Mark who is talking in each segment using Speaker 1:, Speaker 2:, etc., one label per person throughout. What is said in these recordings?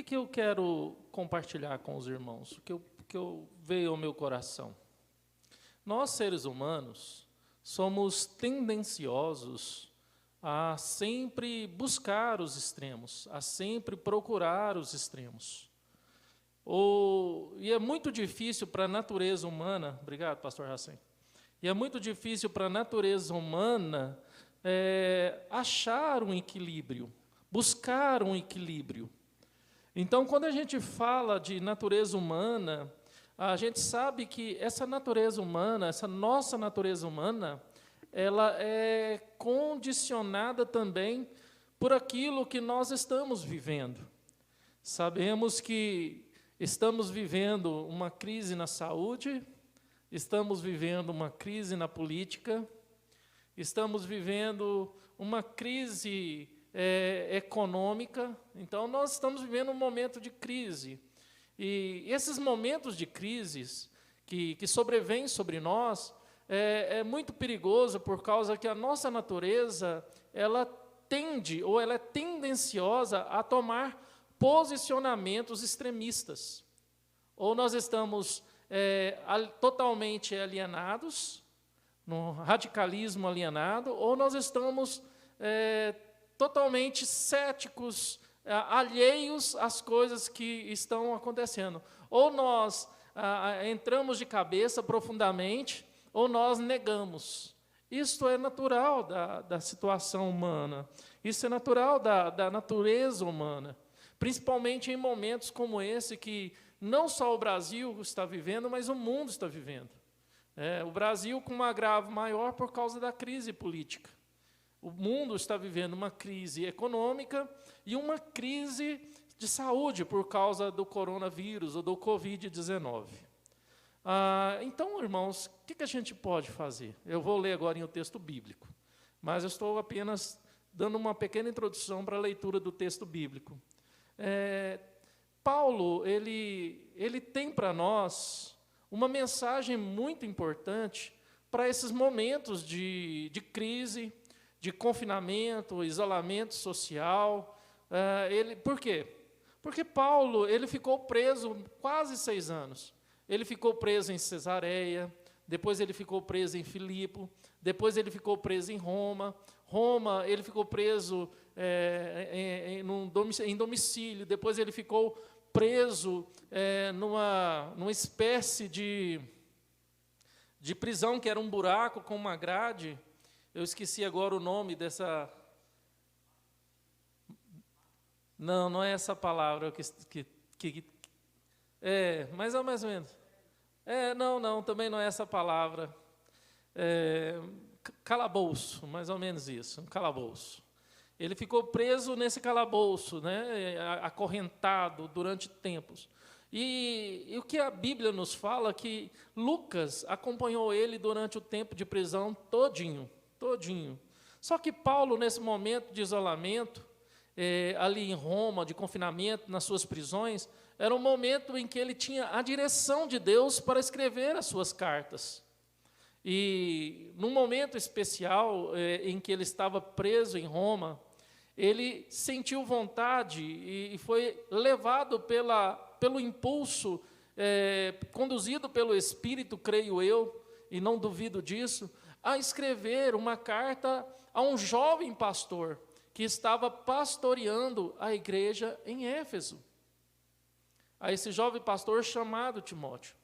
Speaker 1: que eu quero compartilhar com os irmãos? O que veio ao meu coração? Nós, seres humanos, somos tendenciosos a sempre buscar os extremos, a sempre procurar os extremos. E é muito difícil para a natureza humana, obrigado, pastor Racem, e é muito difícil para a natureza humana achar um equilíbrio, buscar um equilíbrio. Então, quando a gente fala de natureza humana, a gente sabe que essa natureza humana, essa nossa natureza humana, ela é condicionada também por aquilo que nós estamos vivendo. Sabemos que estamos vivendo uma crise na saúde, estamos vivendo uma crise na política, estamos vivendo uma crise econômica. Então, nós estamos vivendo um momento de crise. E esses momentos de crises que sobrevêm sobre nós é muito perigoso, por causa que a nossa natureza ela tende, ou ela é tendenciosa a tomar posicionamentos extremistas. Ou nós estamos totalmente alienados, no radicalismo alienado, ou nós estamos totalmente céticos, alheios às coisas que estão acontecendo. Ou nós entramos de cabeça profundamente, ou nós negamos. Isso é natural da situação humana. Isso é natural da natureza humana. Principalmente em momentos como esse, que não só o Brasil está vivendo, mas o mundo está vivendo. O Brasil com um agravo maior por causa da crise política. O mundo está vivendo uma crise econômica e uma crise de saúde por causa do coronavírus ou do Covid-19. Então, irmãos, o que a gente pode fazer? Eu vou ler agora em o texto bíblico, mas eu estou apenas dando uma pequena introdução para a leitura do texto bíblico. Paulo, ele tem para nós uma mensagem muito importante para esses momentos de crise, de confinamento, isolamento social. Por quê? Porque Paulo ele ficou preso quase 6 anos. Ele ficou preso em Cesareia, depois ele ficou preso em Filipe, depois ele ficou preso em Roma. Ele ficou preso em domicílio, depois ele ficou preso numa espécie de prisão, que era um buraco com uma grade. Eu esqueci agora o nome dessa... Não é essa palavra mais ou menos. Não, também não é essa palavra. Calabouço, mais ou menos isso, um calabouço. Ele ficou preso nesse calabouço, acorrentado durante tempos. E o que a Bíblia nos fala é que Lucas acompanhou ele durante o tempo de prisão todinho. Só que Paulo, nesse momento de isolamento, ali em Roma, de confinamento, nas suas prisões, era um momento em que ele tinha a direção de Deus para escrever as suas cartas. E, num momento especial, em que ele estava preso em Roma, ele sentiu vontade e foi levado pelo impulso, conduzido pelo Espírito, creio eu, e não duvido disso, a escrever uma carta a um jovem pastor que estava pastoreando a igreja em Éfeso. A esse jovem pastor chamado Timóteo.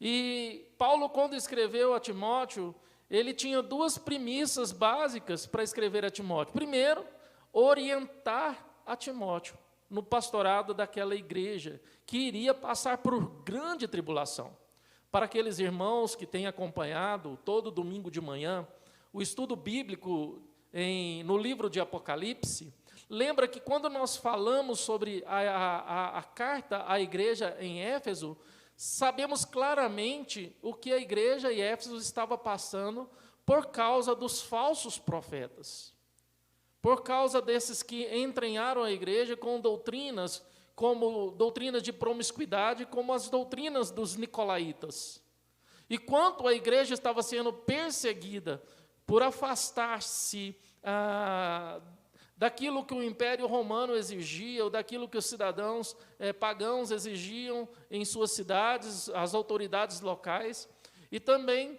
Speaker 1: E Paulo, quando escreveu a Timóteo, ele tinha 2 premissas básicas para escrever a Timóteo. Primeiro, orientar a Timóteo no pastorado daquela igreja, que iria passar por grande tribulação. Para aqueles irmãos que têm acompanhado todo domingo de manhã o estudo bíblico no livro de Apocalipse, lembra que quando nós falamos sobre a carta à igreja em Éfeso, sabemos claramente o que a igreja em Éfeso estava passando por causa dos falsos profetas, por causa desses que entranharam a igreja com doutrinas, como doutrinas de promiscuidade, como as doutrinas dos nicolaítas. E quanto a igreja estava sendo perseguida por afastar-se daquilo que o Império Romano exigia, ou daquilo que os cidadãos pagãos exigiam em suas cidades, as autoridades locais, e também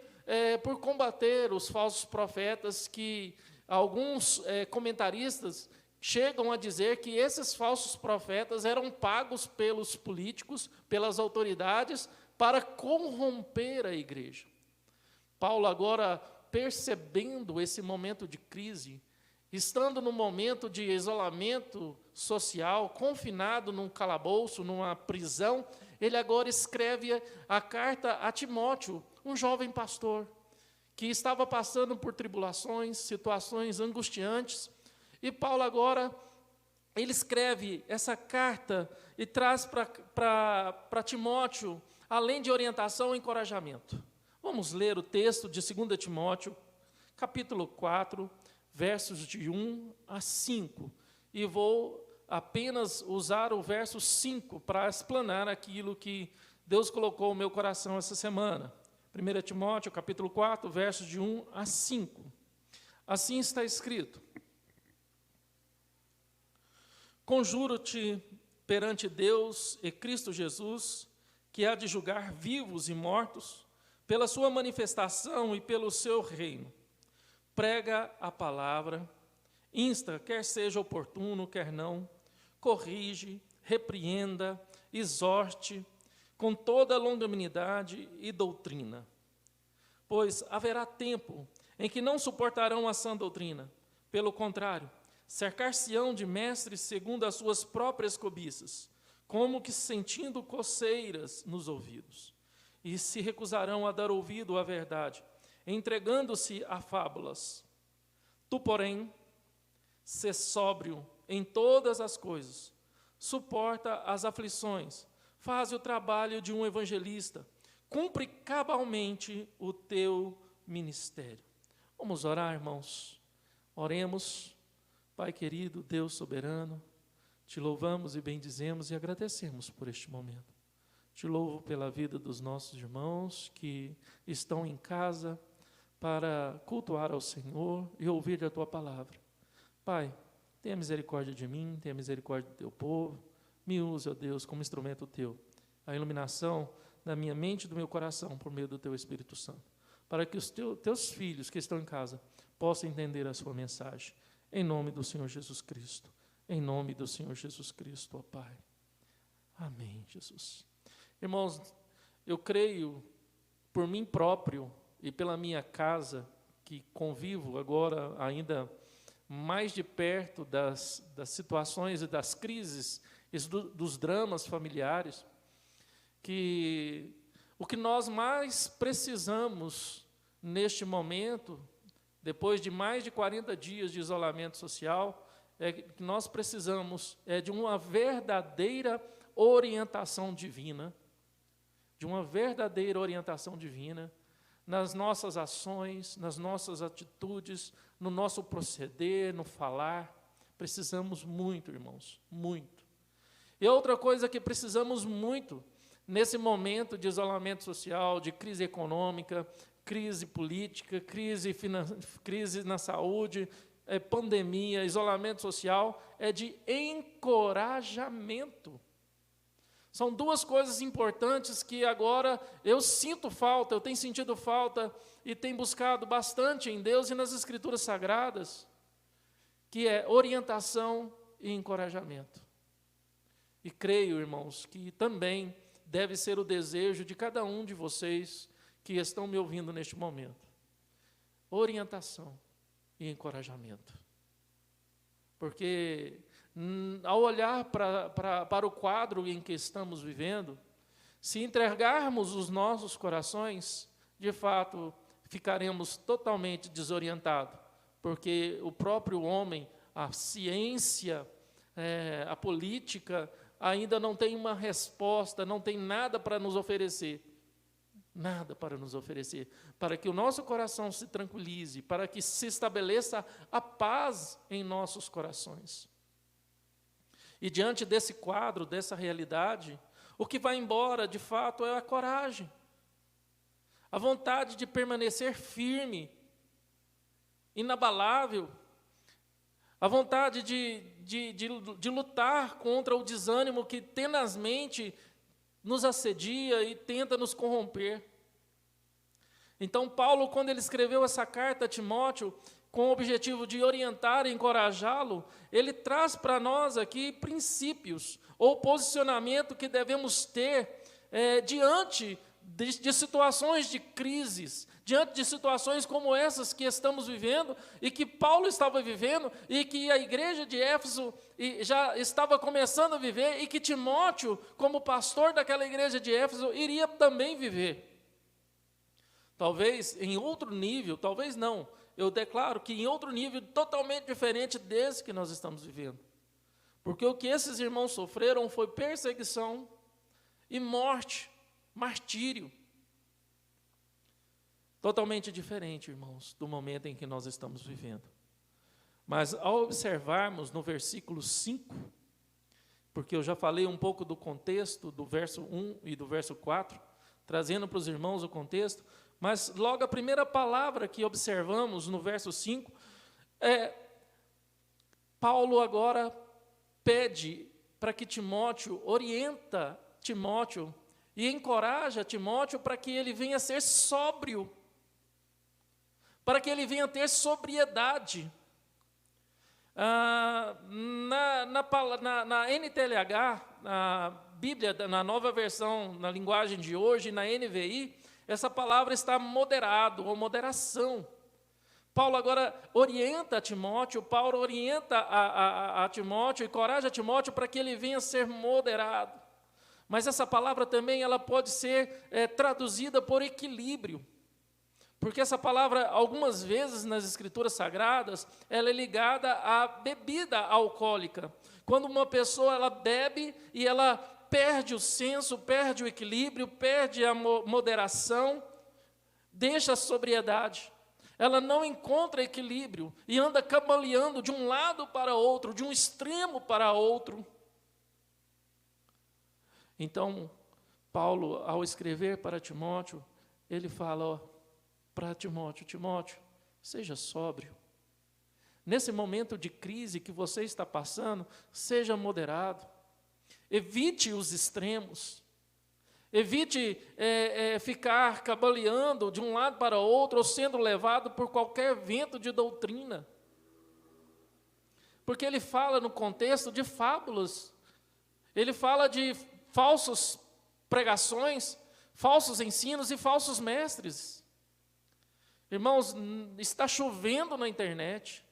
Speaker 1: por combater os falsos profetas, que alguns comentaristas chegam a dizer que esses falsos profetas eram pagos pelos políticos, pelas autoridades, para corromper a igreja. Paulo, agora percebendo esse momento de crise, estando num momento de isolamento social, confinado num calabouço, numa prisão, ele agora escreve a carta a Timóteo, um jovem pastor, que estava passando por tribulações, situações angustiantes, e Paulo agora, ele escreve essa carta e traz para Timóteo, além de orientação, encorajamento. Vamos ler o texto de 2 Timóteo, capítulo 4, versos de 1 a 5, e vou apenas usar o verso 5 para explanar aquilo que Deus colocou no meu coração essa semana. 1 Timóteo, capítulo 4, versos de 1 a 5. Assim está escrito: Conjuro-te perante Deus e Cristo Jesus, que há de julgar vivos e mortos, pela sua manifestação e pelo seu reino. Prega a palavra, insta, quer seja oportuno, quer não, corrige, repreenda, exorte, com toda longanimidade e doutrina. Pois haverá tempo em que não suportarão a sã doutrina, pelo contrário, cercar-se-ão de mestres segundo as suas próprias cobiças, como que sentindo coceiras nos ouvidos, e se recusarão a dar ouvido à verdade, entregando-se a fábulas. Tu, porém, sê sóbrio em todas as coisas, suporta as aflições, faz o trabalho de um evangelista, cumpre cabalmente o teu ministério. Vamos orar, irmãos. Oremos. Pai querido, Deus soberano, te louvamos e bendizemos e agradecemos por este momento. Te louvo pela vida dos nossos irmãos que estão em casa para cultuar ao Senhor e ouvir a Tua palavra. Pai, tenha misericórdia de mim, tenha misericórdia do Teu povo, me use, ó Deus, como instrumento Teu, a iluminação da minha mente e do meu coração por meio do Teu Espírito Santo, para que os Teus filhos que estão em casa possam entender a Sua mensagem. Em nome do Senhor Jesus Cristo. Em nome do Senhor Jesus Cristo, ó Pai. Amém, Jesus. Irmãos, eu creio, por mim próprio e pela minha casa, que convivo agora ainda mais de perto das situações e das crises, e dos dramas familiares, que o que nós mais precisamos neste momento, depois de mais de 40 dias de isolamento social, que nós precisamos de uma verdadeira orientação divina, nas nossas ações, nas nossas atitudes, no nosso proceder, no falar. Precisamos muito, irmãos, muito. E outra coisa que precisamos muito, nesse momento de isolamento social, de crise econômica, crise política, crise na saúde, pandemia, isolamento social, é de encorajamento. São duas coisas importantes que agora eu sinto falta, eu tenho sentido falta e tenho buscado bastante em Deus e nas Escrituras Sagradas, que é orientação e encorajamento. E creio, irmãos, que também deve ser o desejo de cada um de vocês que estão me ouvindo neste momento. Orientação e encorajamento. Porque ao olhar para o quadro em que estamos vivendo, se entregarmos os nossos corações, de fato, ficaremos totalmente desorientados, porque o próprio homem, a ciência, a política, ainda não tem uma resposta, não tem nada para nos oferecer. Nada para nos oferecer, para que o nosso coração se tranquilize, para que se estabeleça a paz em nossos corações. E diante desse quadro, dessa realidade, o que vai embora, de fato, é a coragem, a vontade de permanecer firme, inabalável, a vontade de lutar contra o desânimo que tenazmente nos assedia e tenta nos corromper. Então, Paulo, quando ele escreveu essa carta a Timóteo, com o objetivo de orientar e encorajá-lo, ele traz para nós aqui princípios ou posicionamento que devemos ter diante de situações de crises, diante de situações como essas que estamos vivendo e que Paulo estava vivendo e que a igreja de Éfeso já estava começando a viver e que Timóteo, como pastor daquela igreja de Éfeso, iria também viver. Talvez em outro nível, talvez não, eu declaro que em outro nível totalmente diferente desse que nós estamos vivendo. Porque o que esses irmãos sofreram foi perseguição e morte, martírio. Totalmente diferente, irmãos, do momento em que nós estamos vivendo. Mas ao observarmos no versículo 5, porque eu já falei um pouco do contexto do verso 1 e do verso 4, trazendo para os irmãos o contexto, mas logo a primeira palavra que observamos no verso 5 Paulo agora pede para que Timóteo orienta Timóteo e encoraja Timóteo para que ele venha ser sóbrio, para que ele venha ter sobriedade. Na NTLH, na Bíblia, na nova versão, na linguagem de hoje, na NVI, essa palavra está moderado, ou moderação. Paulo agora orienta Timóteo, Paulo orienta a Timóteo, encoraja Timóteo para que ele venha ser moderado. Mas essa palavra também ela pode ser traduzida por equilíbrio. Porque essa palavra, algumas vezes nas Escrituras Sagradas, ela é ligada à bebida alcoólica. Quando uma pessoa ela bebe e ela perde o senso, perde o equilíbrio, perde a moderação, deixa a sobriedade. Ela não encontra equilíbrio e anda cambaleando de um lado para outro, de um extremo para outro. Então, Paulo, ao escrever para Timóteo, ele fala para Timóteo, Timóteo, seja sóbrio. Nesse momento de crise que você está passando, seja moderado. Evite os extremos. Evite ficar cambaleando de um lado para outro ou sendo levado por qualquer vento de doutrina. Porque ele fala no contexto de fábulas. Ele fala de falsas pregações, falsos ensinos e falsos mestres. Irmãos, está chovendo na internet.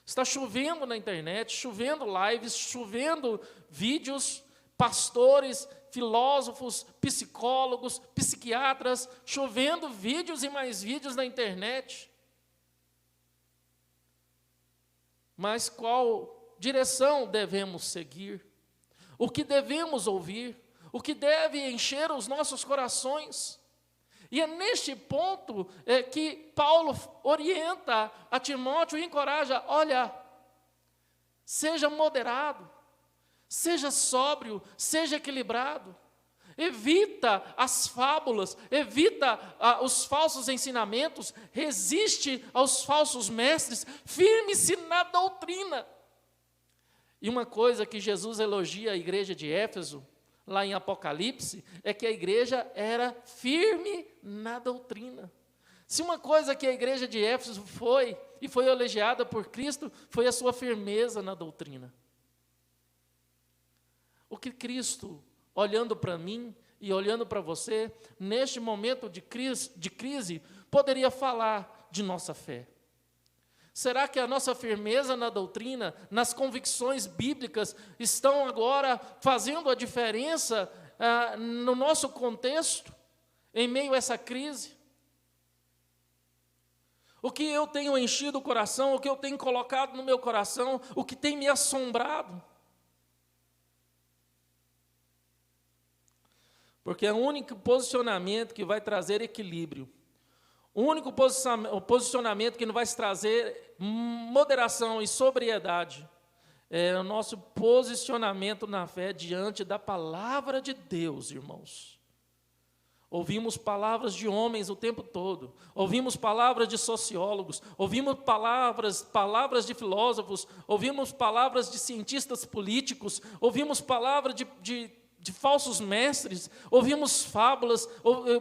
Speaker 1: Está chovendo na internet, chovendo lives, chovendo vídeos, pastores, filósofos, psicólogos, psiquiatras, chovendo vídeos e mais vídeos na internet. Mas qual direção devemos seguir? O que devemos ouvir? O que deve encher os nossos corações? E é neste ponto que Paulo orienta a Timóteo e encoraja, olha, seja moderado, seja sóbrio, seja equilibrado, evita as fábulas, evita os falsos ensinamentos, resiste aos falsos mestres, firme-se na doutrina. E uma coisa que Jesus elogia a igreja de Éfeso, lá em Apocalipse, é que a igreja era firme na doutrina. Se uma coisa que a igreja de Éfeso foi elogiada por Cristo, foi a sua firmeza na doutrina. O que Cristo, olhando para mim e olhando para você, neste momento de crise, poderia falar de nossa fé? Será que a nossa firmeza na doutrina, nas convicções bíblicas, estão agora fazendo a diferença no nosso contexto, em meio a essa crise? O que eu tenho enchido o coração, o que eu tenho colocado no meu coração, o que tem me assombrado? Porque é o único posicionamento que vai trazer equilíbrio, o único posicionamento que não vai trazer moderação e sobriedade é o nosso posicionamento na fé diante da palavra de Deus, irmãos. Ouvimos palavras de homens o tempo todo, ouvimos palavras de sociólogos, ouvimos palavras de filósofos, ouvimos palavras de cientistas políticos, ouvimos palavras de falsos mestres, ouvimos fábulas,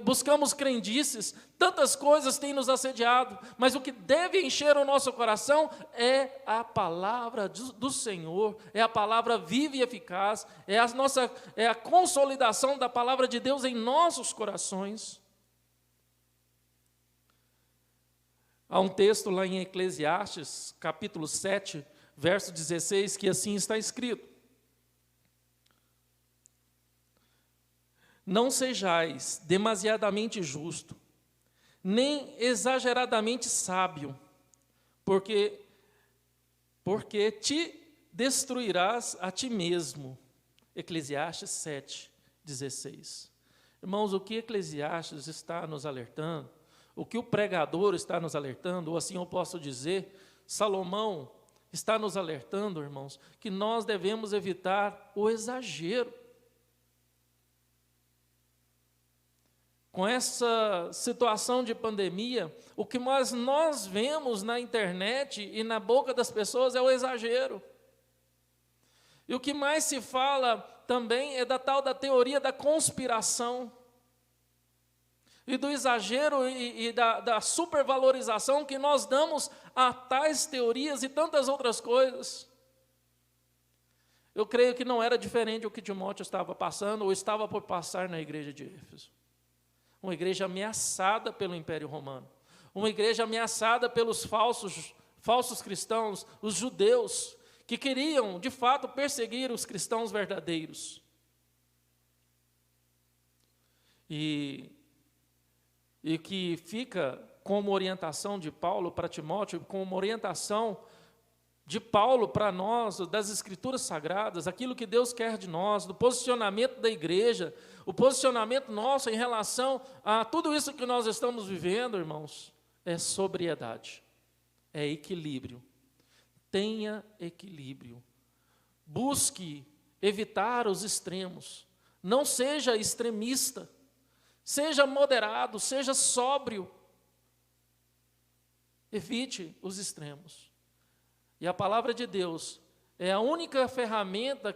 Speaker 1: buscamos crendices, tantas coisas têm nos assediado, mas o que deve encher o nosso coração é a palavra do Senhor, é a palavra viva e eficaz, é a consolidação da palavra de Deus em nossos corações. Há um texto lá em Eclesiastes, capítulo 7, verso 16, que assim está escrito: não sejais demasiadamente justo, nem exageradamente sábio, porque te destruirás a ti mesmo. Eclesiastes 7, 16. Irmãos, o que Eclesiastes está nos alertando, o que o pregador está nos alertando, ou assim eu posso dizer, Salomão está nos alertando, irmãos, que nós devemos evitar o exagero. Com essa situação de pandemia, o que nós vemos na internet e na boca das pessoas é o exagero. E o que mais se fala também é da teoria da conspiração. E do exagero e da supervalorização que nós damos a tais teorias e tantas outras coisas. Eu creio que não era diferente o que Timóteo estava passando ou estava por passar na igreja de Éfeso. Uma igreja ameaçada pelo Império Romano, uma igreja ameaçada pelos falsos cristãos, os judeus, que queriam, de fato, perseguir os cristãos verdadeiros. E que fica como orientação de Paulo para Timóteo, como orientação de Paulo para nós, das Escrituras Sagradas, aquilo que Deus quer de nós, do posicionamento da igreja, o posicionamento nosso em relação a tudo isso que nós estamos vivendo, irmãos, é sobriedade, é equilíbrio. Tenha equilíbrio. Busque evitar os extremos. Não seja extremista. Seja moderado, seja sóbrio. Evite os extremos. E a palavra de Deus é a única ferramenta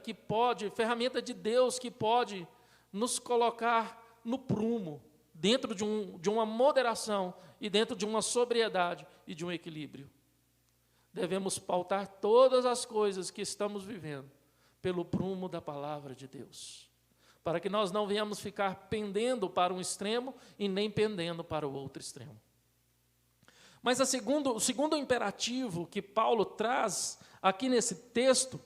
Speaker 1: de Deus que pode nos colocar no prumo, dentro de uma moderação e dentro de uma sobriedade e de um equilíbrio. Devemos pautar todas as coisas que estamos vivendo pelo prumo da palavra de Deus, para que nós não venhamos ficar pendendo para um extremo e nem pendendo para o outro extremo. Mas o segundo imperativo que Paulo traz aqui nesse texto,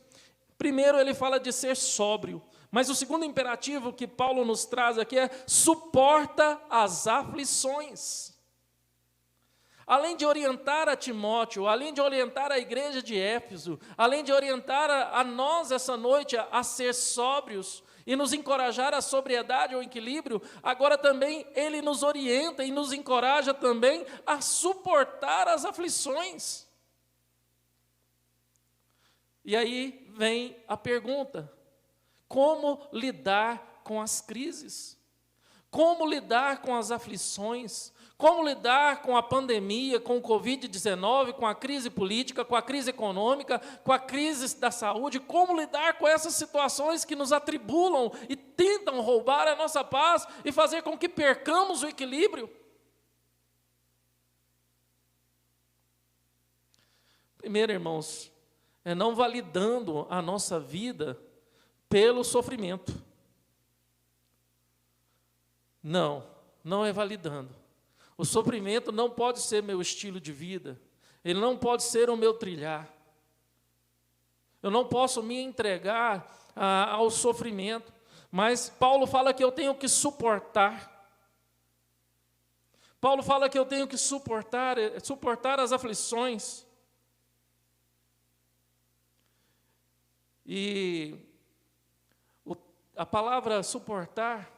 Speaker 1: primeiro ele fala de ser sóbrio, mas o segundo imperativo que Paulo nos traz aqui é suporta as aflições. Além de orientar a Timóteo, além de orientar a igreja de Éfeso, além de orientar a nós essa noite a ser sóbrios e nos encorajar à sobriedade, ao equilíbrio, agora também ele nos orienta e nos encoraja também a suportar as aflições. E aí vem a pergunta: como lidar com as crises? Como lidar com as aflições? Como lidar com a pandemia, com o Covid-19, com a crise política, com a crise econômica, com a crise da saúde? Como lidar com essas situações que nos atribulam e tentam roubar a nossa paz e fazer com que percamos o equilíbrio? Primeiro, irmãos, é não validando a nossa vida pelo sofrimento. Não é validando. O sofrimento não pode ser meu estilo de vida, ele não pode ser o meu trilhar. Eu não posso me entregar ao sofrimento, mas Paulo fala que eu tenho que suportar. Paulo fala que eu tenho que suportar as aflições. E a palavra suportar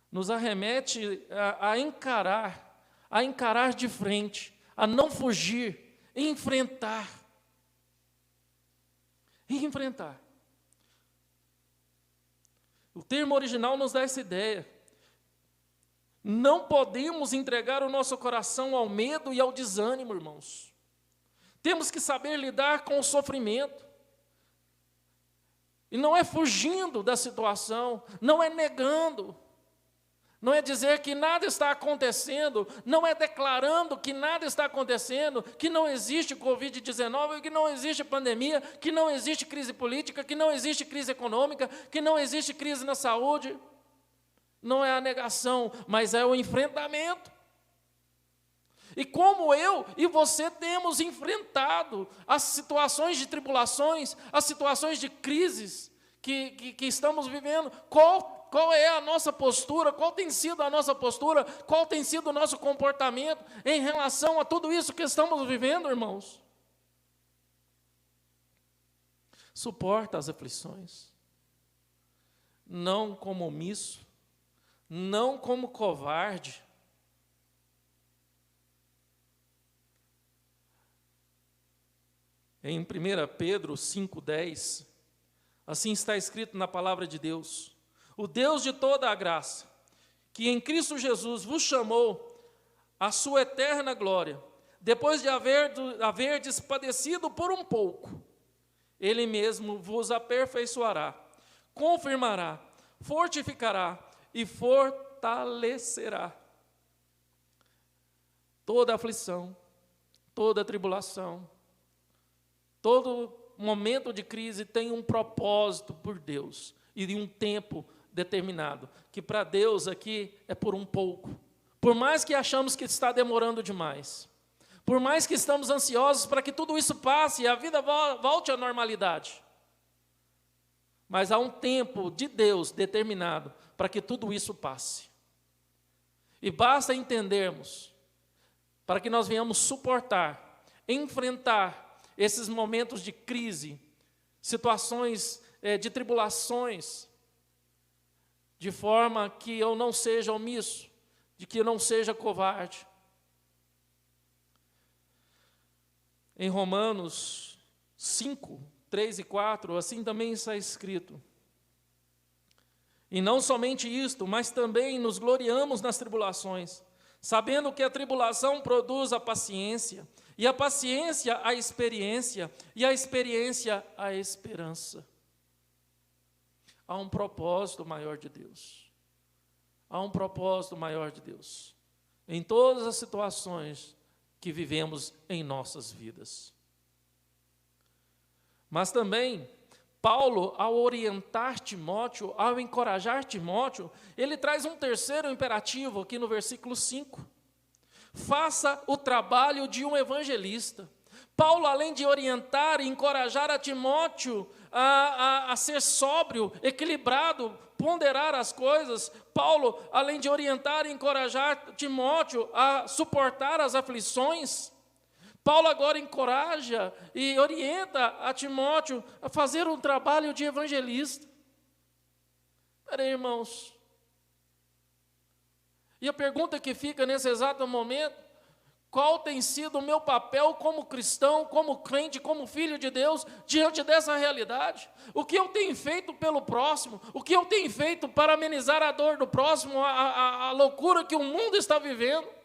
Speaker 1: nos arremete a encarar de frente, a não fugir, enfrentar. O termo original nos dá essa ideia. Não podemos entregar o nosso coração ao medo e ao desânimo, irmãos. Temos que saber lidar com o sofrimento. E não é fugindo da situação, não é negando, não é dizer que nada está acontecendo, não é declarando que nada está acontecendo, que não existe Covid-19, que não existe pandemia, que não existe crise política, que não existe crise econômica, que não existe crise na saúde. Não é a negação, mas é o enfrentamento. E como eu e você temos enfrentado as situações de tribulações, as situações de crises que estamos vivendo, qual é a nossa postura, qual tem sido a nossa postura, qual tem sido o nosso comportamento em relação a tudo isso que estamos vivendo, irmãos? Suporta as aflições, não como omisso, não como covarde. Em 1 Pedro 5,10, assim está escrito na palavra de Deus: o Deus de toda a graça, que em Cristo Jesus vos chamou à sua eterna glória, depois de haverdes padecido por um pouco, Ele mesmo vos aperfeiçoará, confirmará, fortificará e fortalecerá. Toda aflição, toda tribulação, todo momento de crise tem um propósito por Deus e de um tempo determinado, que para Deus aqui é por um pouco. Por mais que achamos que está demorando demais, por mais que estamos ansiosos para que tudo isso passe e a vida volte à normalidade, mas há um tempo de Deus determinado para que tudo isso passe. E basta entendermos, para que nós venhamos suportar, enfrentar esses momentos de crise, situações de tribulações, de forma que eu não seja omisso, de que eu não seja covarde. Em Romanos 5, 3 e 4, assim também está escrito: e não somente isto, mas também nos gloriamos nas tribulações, sabendo que a tribulação produz a paciência, e a paciência a experiência, e a experiência a esperança. Há um propósito maior de Deus. Há um propósito maior de Deus em todas as situações que vivemos em nossas vidas. Mas também, Paulo, ao orientar Timóteo, ao encorajar Timóteo, ele traz um terceiro imperativo aqui no versículo 5. Faça o trabalho de um evangelista. Paulo, além de orientar e encorajar a Timóteo a ser sóbrio, equilibrado, ponderar as coisas, Paulo, além de orientar e encorajar Timóteo a suportar as aflições, Paulo agora encoraja e orienta a Timóteo a fazer um trabalho de evangelista. Peraí, irmãos. E a pergunta que fica nesse exato momento: qual tem sido o meu papel como cristão, como crente, como filho de Deus, diante dessa realidade? O que eu tenho feito pelo próximo? O que eu tenho feito para amenizar a dor do próximo, a loucura que o mundo está vivendo?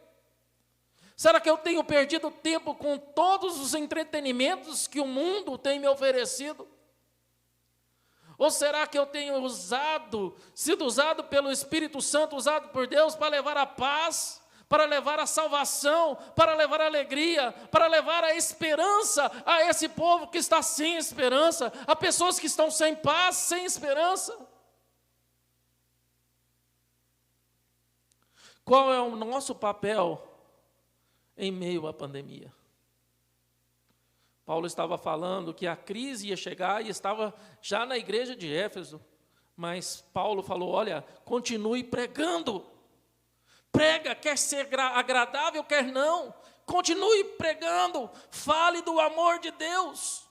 Speaker 1: Será que eu tenho perdido tempo com todos os entretenimentos que o mundo tem me oferecido? Ou será que eu tenho sido usado pelo Espírito Santo, usado por Deus para levar a paz, para levar a salvação, para levar a alegria, para levar a esperança a esse povo que está sem esperança, a pessoas que estão sem paz, sem esperança? Qual é o nosso papel em meio à pandemia? Paulo estava falando que a crise ia chegar e estava já na igreja de Éfeso, mas Paulo falou: olha, continue pregando. Prega, quer ser agradável, quer não. Continue pregando, fale do amor de Deus.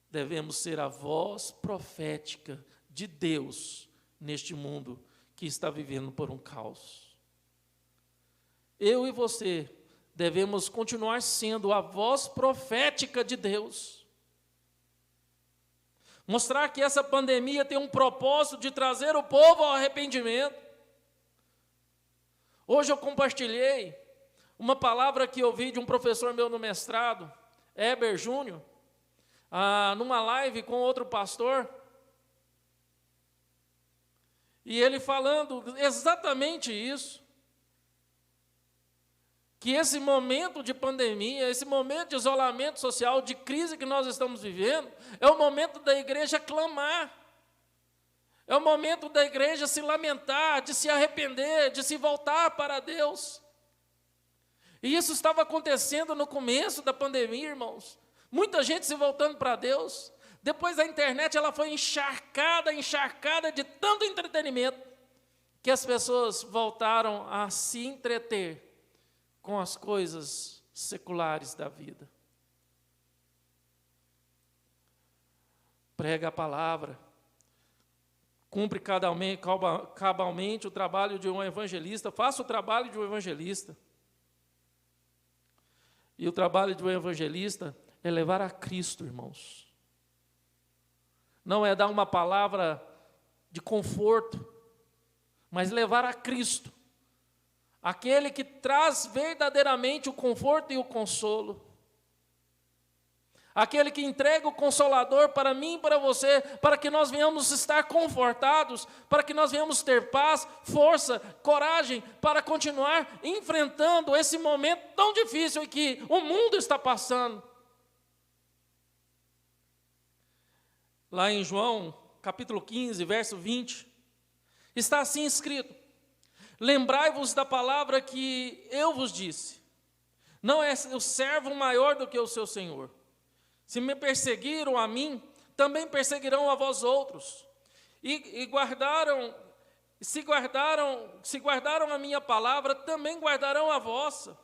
Speaker 1: Devemos ser a voz profética de Deus neste mundo que está vivendo por um caos. Eu e você devemos continuar sendo a voz profética de Deus. Mostrar que essa pandemia tem um propósito de trazer o povo ao arrependimento. Hoje eu compartilhei uma palavra que ouvi de um professor meu no mestrado, Heber Júnior, numa live com outro pastor, e ele falando exatamente isso, que esse momento de pandemia, esse momento de isolamento social, de crise que nós estamos vivendo, é o momento da igreja clamar, é o momento da igreja se lamentar, de se arrepender, de se voltar para Deus. E isso estava acontecendo no começo da pandemia, irmãos. Muita gente se voltando para Deus. Depois a internet ela foi encharcada de tanto entretenimento, que as pessoas voltaram a se entreter com as coisas seculares da vida. Prega a palavra, cumpre cabalmente o trabalho de um evangelista, faça o trabalho de um evangelista. E o trabalho de um evangelista é levar a Cristo, irmãos. Não é dar uma palavra de conforto, mas levar a Cristo. Aquele que traz verdadeiramente o conforto e o consolo. Aquele que entrega o Consolador para mim e para você, para que nós venhamos estar confortados, para que nós venhamos ter paz, força, coragem, para continuar enfrentando esse momento tão difícil em que o mundo está passando. Lá em João, capítulo 15, verso 20, está assim escrito: lembrai-vos da palavra que eu vos disse, não é o servo maior do que o seu senhor. Se me perseguiram a mim, também perseguirão a vós outros. Se guardaram a minha palavra, também guardarão a vossa.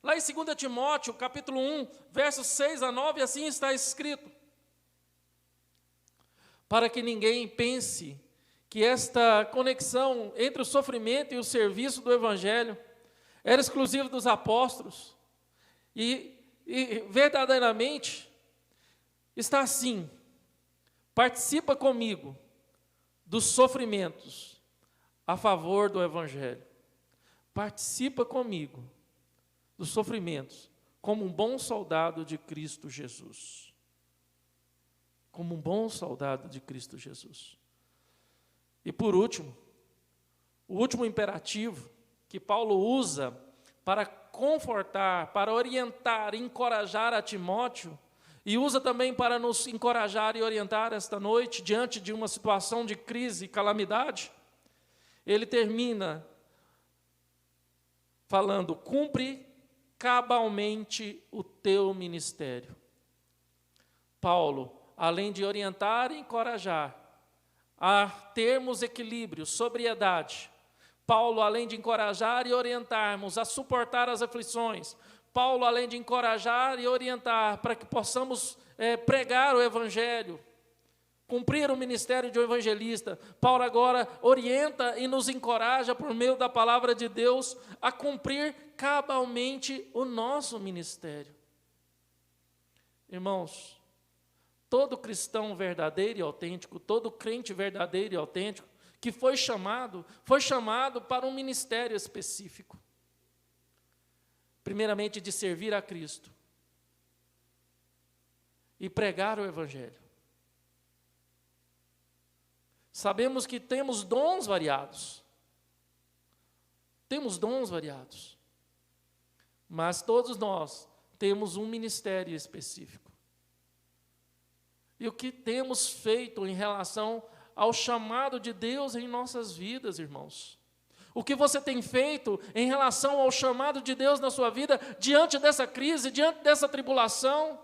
Speaker 1: Lá em 2 Timóteo, capítulo 1, versos 6 a 9, assim está escrito: para que ninguém pense que esta conexão entre o sofrimento e o serviço do Evangelho era exclusivo dos apóstolos. E verdadeiramente está assim: participa comigo dos sofrimentos a favor do Evangelho. Participa comigo dos sofrimentos como um bom soldado de Cristo Jesus. Como um bom soldado de Cristo Jesus. E por último, o último imperativo que Paulo usa para confortar, para orientar, encorajar a Timóteo, e usa também para nos encorajar e orientar esta noite, diante de uma situação de crise e calamidade, ele termina falando: cumpre cabalmente o teu ministério. Paulo, além de orientar e encorajar a termos equilíbrio, sobriedade, Paulo, além de encorajar e orientarmos a suportar as aflições, Paulo, além de encorajar e orientar para que possamos pregar o Evangelho, cumprir o ministério de um evangelista, Paulo agora orienta e nos encoraja, por meio da palavra de Deus, a cumprir cabalmente o nosso ministério. Irmãos, todo cristão verdadeiro e autêntico, todo crente verdadeiro e autêntico, que foi chamado para um ministério específico. Primeiramente, de servir a Cristo e pregar o Evangelho. Sabemos que temos dons variados. Temos dons variados. Mas todos nós temos um ministério específico. E o que temos feito em relação ao chamado de Deus em nossas vidas, irmãos? O que você tem feito em relação ao chamado de Deus na sua vida, diante dessa crise, diante dessa tribulação?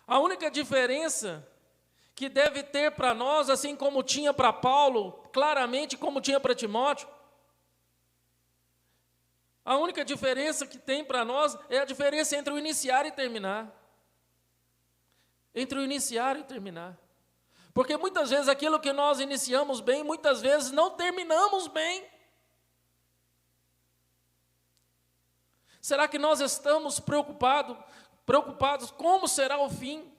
Speaker 1: A única diferença que deve ter para nós, assim como tinha para Paulo, claramente como tinha para Timóteo, a única diferença que tem para nós é a diferença entre o iniciar e terminar. Entre o iniciar e terminar. Porque muitas vezes aquilo que nós iniciamos bem, muitas vezes não terminamos bem. Será que nós estamos preocupados preocupados como será o fim?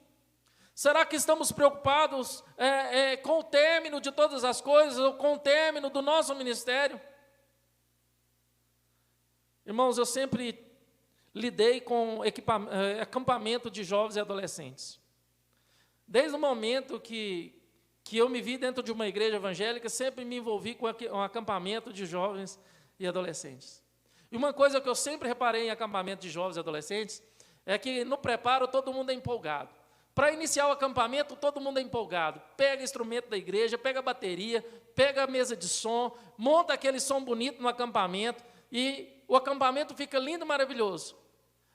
Speaker 1: Será que estamos preocupados com o término de todas as coisas, ou com o término do nosso ministério? Irmãos, eu sempre lidei com acampamento de jovens e adolescentes. Desde o momento que eu me vi dentro de uma igreja evangélica, sempre me envolvi com um acampamento de jovens e adolescentes. E uma coisa que eu sempre reparei em acampamento de jovens e adolescentes é que no preparo todo mundo é empolgado. Para iniciar o acampamento, todo mundo é empolgado. Pega instrumento da igreja, pega a bateria, pega a mesa de som, monta aquele som bonito no acampamento e o acampamento fica lindo e maravilhoso.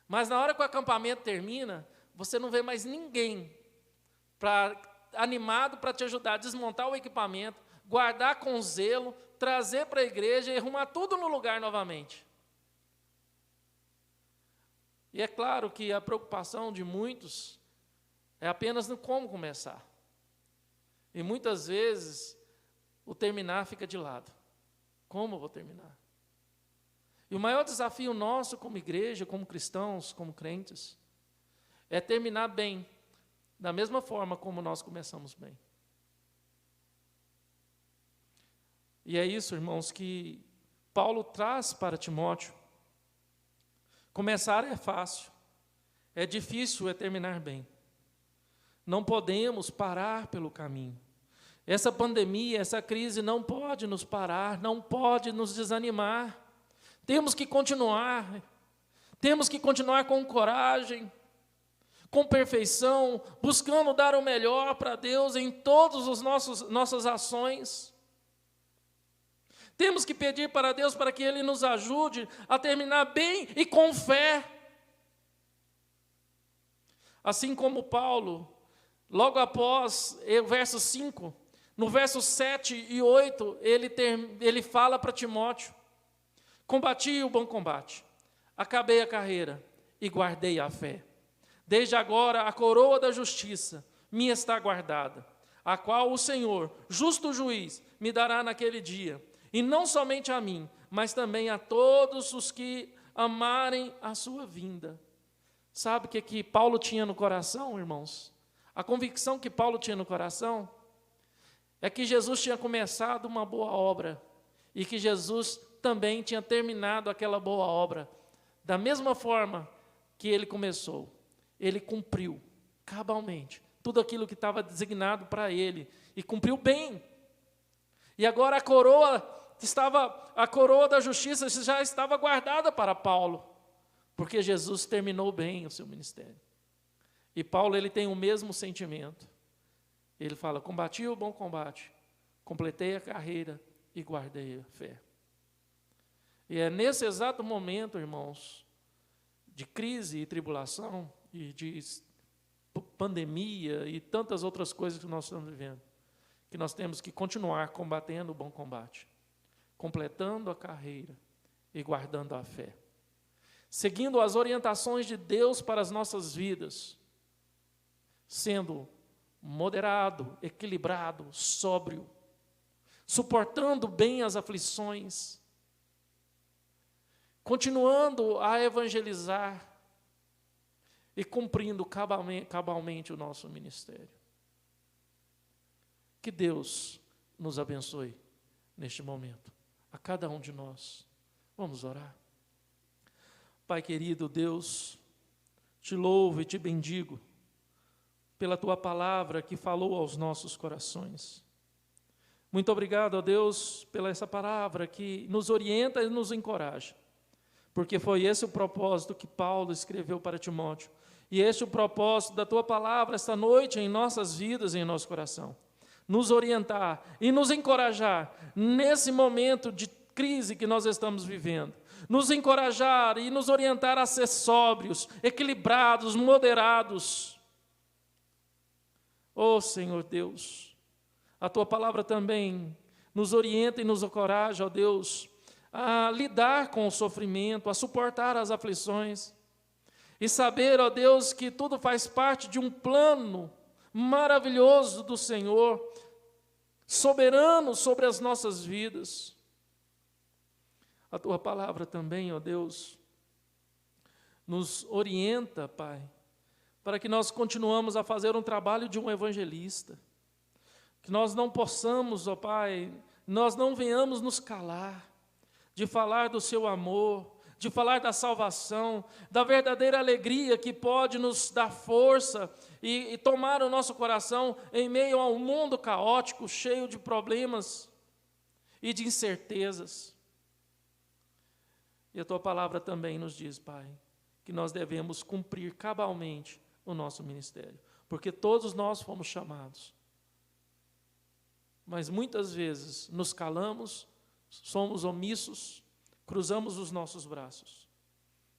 Speaker 1: Mas na hora que o acampamento termina, você não vê mais ninguém animado para te ajudar a desmontar o equipamento, guardar com zelo, trazer para a igreja e arrumar tudo no lugar novamente. E é claro que a preocupação de muitos é apenas no como começar. E muitas vezes o terminar fica de lado. Como eu vou terminar? E o maior desafio nosso como igreja, como cristãos, como crentes, é terminar bem, da mesma forma como nós começamos bem. E é isso, irmãos, que Paulo traz para Timóteo. Começar é fácil, é difícil é terminar bem. Não podemos parar pelo caminho. Essa pandemia, essa crise não pode nos parar, não pode nos desanimar. Temos que continuar com coragem, com perfeição, buscando dar o melhor para Deus em todas as nossas ações. Temos que pedir para Deus para que Ele nos ajude a terminar bem e com fé. Assim como Paulo, logo após o verso 5, no verso 7 e 8, ele fala para Timóteo: combati o bom combate, acabei a carreira e guardei a fé. Desde agora a coroa da justiça me está guardada, a qual o Senhor, justo juiz, me dará naquele dia, e não somente a mim, mas também a todos os que amarem a sua vinda. Sabe o que Paulo tinha no coração, irmãos? A convicção que Paulo tinha no coração é que Jesus tinha começado uma boa obra e que Jesus também tinha terminado aquela boa obra. Da mesma forma que ele começou, ele cumpriu cabalmente tudo aquilo que estava designado para ele e cumpriu bem. E agora a coroa da justiça já estava guardada para Paulo, porque Jesus terminou bem o seu ministério. E Paulo, ele tem o mesmo sentimento. Ele fala: combati o bom combate, completei a carreira e guardei a fé. E é nesse exato momento, irmãos, de crise e tribulação, e de pandemia e tantas outras coisas que nós estamos vivendo, que nós temos que continuar combatendo o bom combate, completando a carreira e guardando a fé, seguindo as orientações de Deus para as nossas vidas, sendo moderado, equilibrado, sóbrio, suportando bem as aflições, continuando a evangelizar e cumprindo cabalmente o nosso ministério. Que Deus nos abençoe neste momento, a cada um de nós. Vamos orar. Pai querido, Deus, te louvo e te bendigo pela Tua palavra que falou aos nossos corações. Muito obrigado, ó Deus, pela essa palavra que nos orienta e nos encoraja, porque foi esse o propósito que Paulo escreveu para Timóteo, e este é o propósito da Tua palavra esta noite em nossas vidas e em nosso coração. Nos orientar e nos encorajar nesse momento de crise que nós estamos vivendo. Nos encorajar e nos orientar a ser sóbrios, equilibrados, moderados. Oh, Senhor Deus, a Tua palavra também nos orienta e nos encoraja, ó Deus, a lidar com o sofrimento, a suportar as aflições e saber, ó Deus, que tudo faz parte de um plano maravilhoso do Senhor, soberano sobre as nossas vidas. A Tua palavra também, ó Deus, nos orienta, Pai, para que nós continuamos a fazer um trabalho de um evangelista, que nós não possamos, ó Pai, nós não venhamos nos calar, de falar do seu amor, de falar da salvação, da verdadeira alegria que pode nos dar força e tomar o nosso coração em meio a um mundo caótico, cheio de problemas e de incertezas. E a Tua palavra também nos diz, Pai, que nós devemos cumprir cabalmente o nosso ministério, porque todos nós fomos chamados. Mas muitas vezes nos calamos, somos omissos, cruzamos os nossos braços.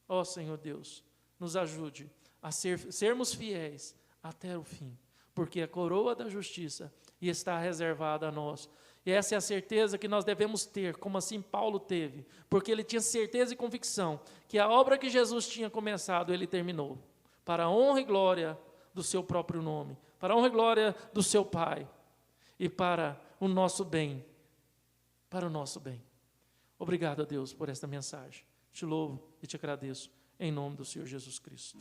Speaker 1: Ó Senhor Deus, nos ajude a sermos fiéis até o fim, porque a coroa da justiça está reservada a nós. E essa é a certeza que nós devemos ter, como assim Paulo teve, porque ele tinha certeza e convicção que a obra que Jesus tinha começado, ele terminou, para a honra e glória do seu próprio nome, para a honra e glória do seu Pai, e para o nosso bem, para o nosso bem. Obrigado a Deus por esta mensagem. Te louvo e te agradeço, em nome do Senhor Jesus Cristo.